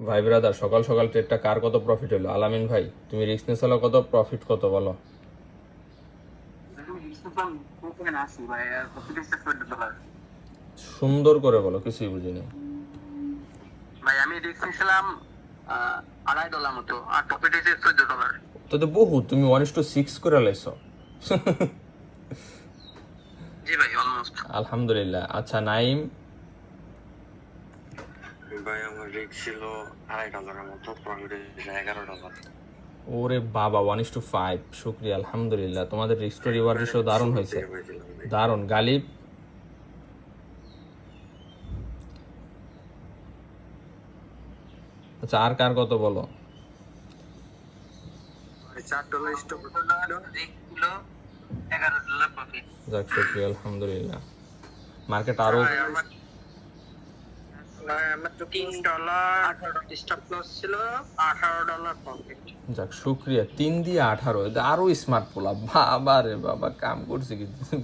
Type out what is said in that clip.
ভাই ব্রাদার, সকাল সকাল ট্রেডটা কার কত প্রফিট হলো? আলামিন ভাই, তুমি রিস্ক নিয়েছিল কত, প্রফিট কত বলো? সুন্দর করে বলো, কিছুই বুঝিনি। ভাই আমি রিস্ক নিয়েছিলাম $2.5 মতো, আর প্রফিট হয়েছে $14। তো তো বহু, তুমি 1:6 করে লাইছো। জি ভাই, অলমোস্ট। আলহামদুলিল্লাহ। আচ্ছা নাইম, ভাই আমার রিস্ক ছিল $2.5 মতো, প্রফিট হয়েছে $11। ওরে বাবা, 1:5, শুক্রিয়া, আলহামদুলিল্লাহ। তোমাদের রিস্ক টু রিওয়ার্ড রেশিও দারুণ হয়েছে, দারুণ। গালিব, আচ্ছা আর কার কত বলো? $4 স্টক ছিল, $11 প্রফিট। যাক, শুক্রিয়া, আলহামদুলিল্লাহ। মার্কেট আরো আমার তো $3 স্টপ লস ছিল, $18 প্রফিট। যাক, শুক্রিয়া। 3 দিয়ে 18, আরো স্মার্ট পোলা, বাবা রে বাবা, কাম করছে কিন্তু।